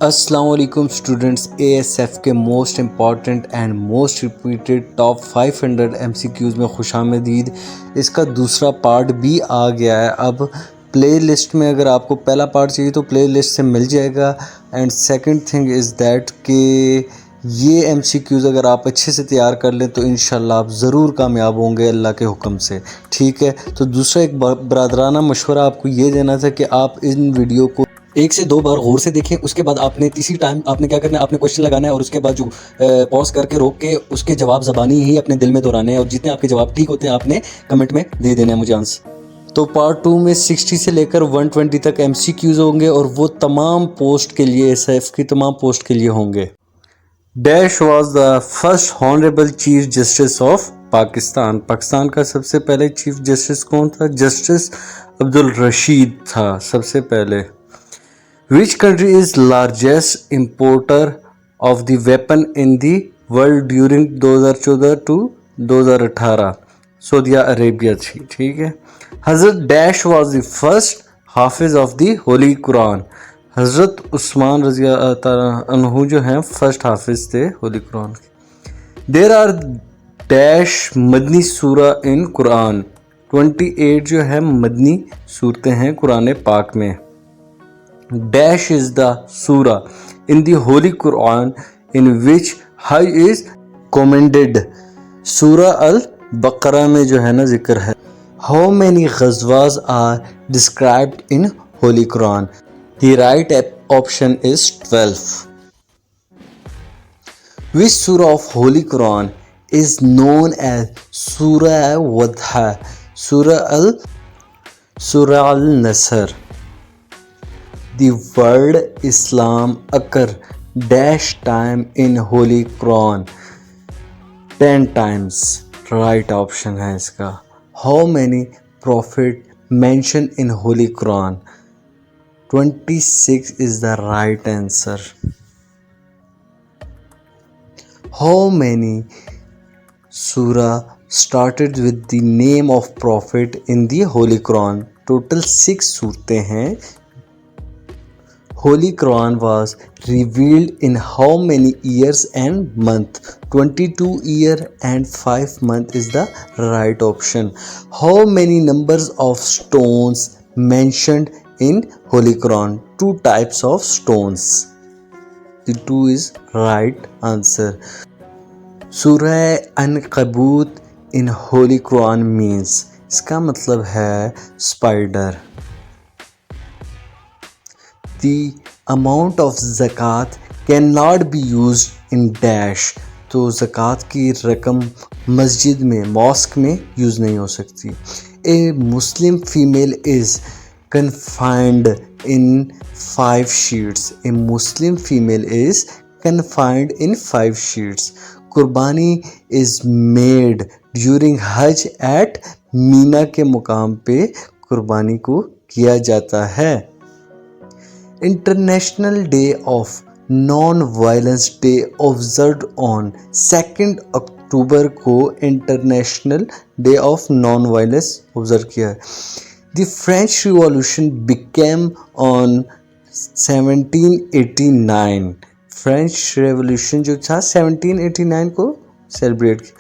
अस्सलाम वालेकुम students, ASF के most important and most repeated top 500 MCQs में खुशामदीद। इसका दूसरा पार्ट भी आ गया है। अब प्ले लिस्ट में अगर आपको पहला पार्ट चाहिए तो प्ले लिस्ट से मिल जाएगा। And second thing is that कि ये एमसीक्यूज़ अगर आप अच्छे से तैयार कर लें तो इंशाल्लाह आप ज़रूर कामयाब होंगे अल्लाह के हुक्म से। ठीक है, तो दूसरा एक बरादराना मशवरा आपको ये देना था कि आप इन वीडियो को 1 से 2 बार गौर से देखें। उसके बाद आपने तीसरी टाइम आपने क्या करना है, आपने क्वेश्चन लगाना है और उसके बाद जो पॉज करके रोक के उसके जवाब ज़बानी ही अपने दिल में दोहराने हैं और जितने आपके जवाब ठीक होते हैं आपने कमेंट में दे देना है मुझे आंसर। तो पार्ट 2 में 60 से लेकर 120 तक एमसीक्यूज़ होंगे और वो तमाम पोस्ट के लिए, एसएफ की तमाम पोस्ट के लिए होंगे। Dash was the first honourable chief justice of Pakistan. Pakistan का सबसे पहले चीफ जस्टिस कौन था? जस्टिस अब्दुल रशीद था सबसे पहले। Which country is largest importer of the weapon in the world during 2014 to 2018? Saudi Arabia थी। ठीक है। हज़रत dash was the first Hafiz of the Holi Quran. हज़रत उस्मान रज़ी अन्हु जो हैं फर्स्ट हाफिज थे होली कुरान के। देर आर डैश मदनी सूरा इन कुरान। 28 जो है मदनी सूरतें हैं कुरान पाक में। Dash is the surah in the Holy Quran in which high is commended. सूरा अल बकरा में जो है ना जिक्र है। How many ghazwas are described in Holy Quran? The right option is 12. Which surah of Holy Quran is known as Surah Wadha? Surah al-Nasr. The word Islam occur dash time in Holy Quran 10 times. Right option है इसका। How many prophet mentioned in Holy Quran? 26 is the right answer. How many surah started with the name of prophet in the Holy Quran? Total 6 सूरतें हैं। Holy Quran was revealed in how many years and month? 22 year and 5 month is the right option. How many numbers of stones mentioned in Holy Quran? 2 types of stones. The 2 is right answer. Surah Ankabut in Holy Quran means, इसका मतलब है spider. The amount of zakat cannot be used in dash. तो ज़कात की रकम मस्जिद में, mask में यूज़ नहीं हो सकती। ए मुस्लिम female is confined in 5 sheets. A Muslim female is confined in 5 sheets. कुर्बानी is made during Hajj at Mina के मुकाम पे कुर्बानी को किया जाता है। International day of non violence day observe on 2 October को international day of non violence observe किया है। The French revolution became on 1789। French revolution जो था 1789 को सेलिब्रेट किया।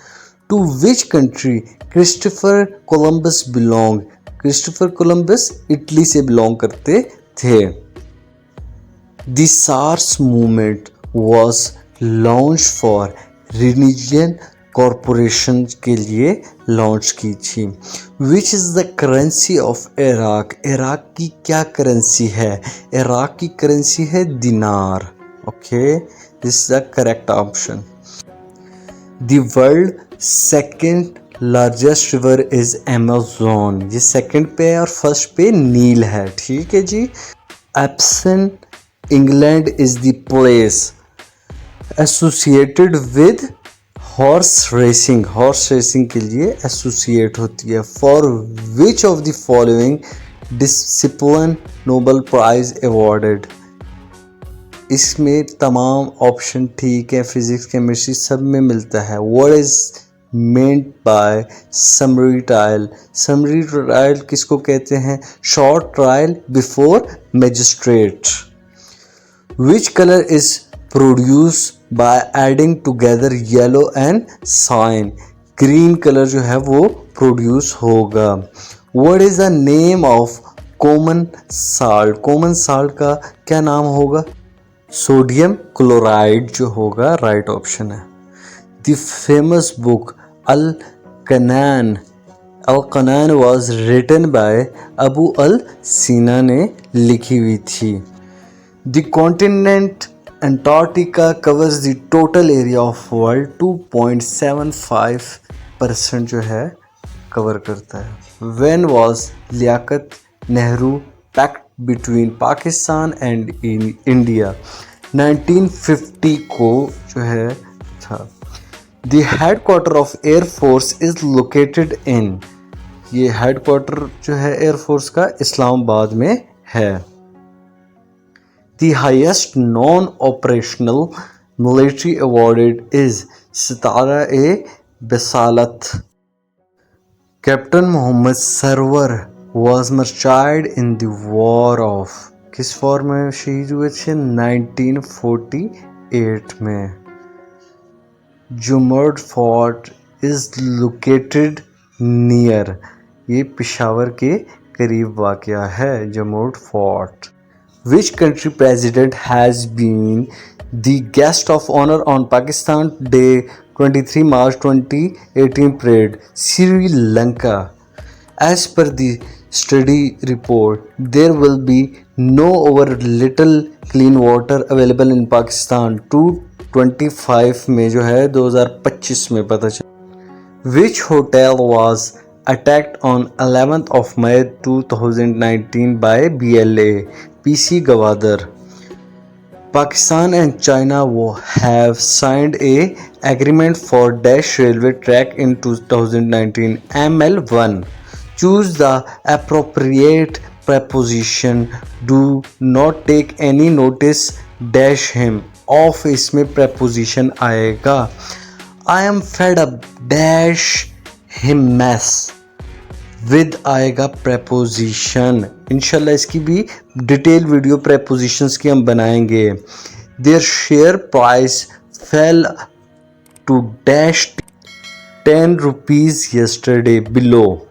To which country Christopher Columbus belong? Christopher Columbus Italy से belong करते थे। The SARS movement was launched for religion corporation के लिए लॉन्च की थी। Which is the currency of Iraq? Iraq की क्या करेंसी है? इराक की करेंसी है दिनार। Okay, this is the correct option. The world second largest river is Amazon. ये सेकंड पे और फर्स्ट पे नील है। ठीक है जी। Absent England is the place associated with horse racing. Horse racing के लिए associate होती है। For which of the following discipline Nobel Prize awarded? इसमें तमाम ऑप्शन ठीक है, फिजिक्स केमिस्ट्री सब में मिलता है। What is meant by summary trial? Summary trial किसको कहते हैं? Short trial before magistrate. Which color is produced by adding together yellow and cyan? Green color जो है वो produce होगा. What is the name of common salt? Common salt का क्या नाम होगा? सोडियम क्लोराइड जो होगा राइट ऑप्शन है. The famous book Al-Qanan was written by Abu al Sina ने लिखी हुई थी. The continent Antarctica covers the total area of world 2.75% जो है कवर करता है. When was Liaquat Nehru pact between Pakistan and India? 1950 को जो है था. The headquarter of Air Force is located in. ये हेडक्वार्टर जो है एयर फोर्स का इस्लामाबाद में है. The highest non-operational military awarded is Sitara-e-Bisalat. Captain Muhammad Sarwar was martyred in the war of. किस वॉर में शहीद हुए थे? 1948 में. जुमर्द फोर्ट is located near. ये पिशावर के करीब वाक़या है जुमर्द fort. Which country president has been the guest of honor on Pakistan Day 23 March 2018 parade? Sri Lanka. As per the study report, there will be no over little clean water available in Pakistan 225 में जो है 2025 में पता चला. Which hotel was attacked on 11th of May 2019 by BLA? PC Gwadar. Pakistan and China have signed a agreement for dash railway track in 2019. ML1. Choose the appropriate preposition. Do not take any notice dash him. Of इसमें preposition आएगा. I am fed up dash him mess. With आएगा preposition. इंशाल्लाह इसकी भी detail video prepositions की हम बनाएंगे. Their share price fell to dash 10 rupees yesterday below.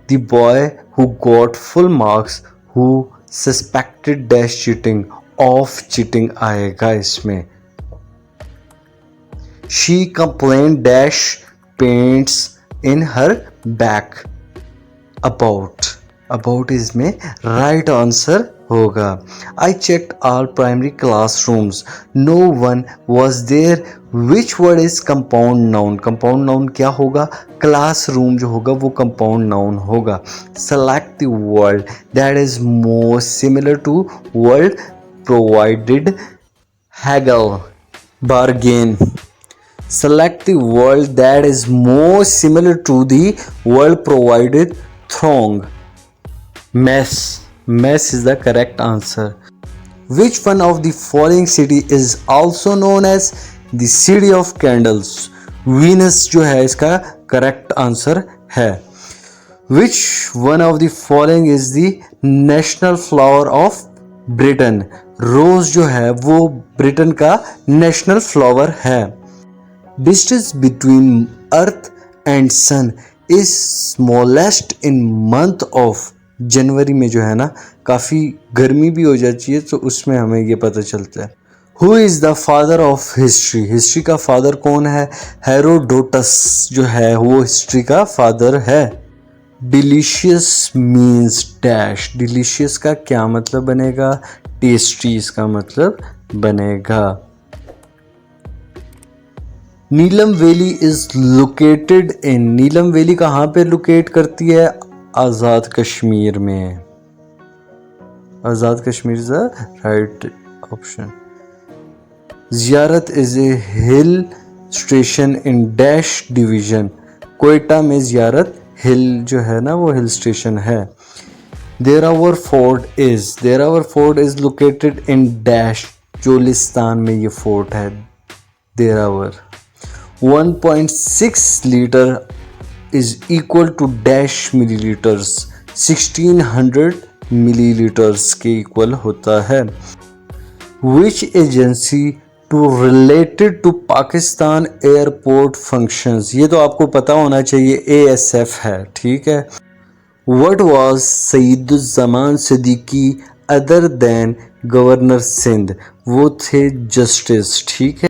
The boy who got full marks who suspected dash cheating. Of cheating आएगा इसमें. She complained dash pains in her back. About इसमें right answer होगा. I checked all primary classrooms. No one was there. Which word is compound noun? Compound noun क्या होगा? Classroom जो होगा वो compound noun होगा. Select the word that is most similar to word provided. Haggle. Bargain. Select the word that is most similar to the word provided. Throng. Mess is the correct answer. Which one of the following city is also known as the city of candles? Venus जो है इसका correct answer है. Which one of the following is the national flower of Britain? Rose जो है वो Britain का national flower है. Distance between Earth and Sun is smallest in month of जनवरी में जो है ना काफ़ी गर्मी भी हो जाती है तो उसमें हमें ये पता चलता है. Who is the father of history? History का फादर कौन है? हेरोडोटस जो है वो हिस्ट्री का फादर है. Delicious means dash. Delicious का क्या मतलब बनेगा? टेस्टी इसका मतलब बनेगा. Neelum valley is located in. Neelum valley कहाँ पे लोकेट करती है? आज़ाद कश्मीर में. Azad Kashmir is the right option. Ziarat is a hill station in dash division. Quetta में ज़ियारत हिल जो है ना वो हिल स्टेशन है. Derawar fort is located in dash. Cholistan में ये फोर्ट है Derawar. 1.6 liter is equal to dash milliliters. 1600 milliliters के इक्वल होता है. Which agency to related to Pakistan airport functions, ये तो आपको पता होना चाहिए, ASF है, ठीक है। What was Saeeduzzaman Siddiqui other than governor Sindh, वो थे जस्टिस, ठीक है।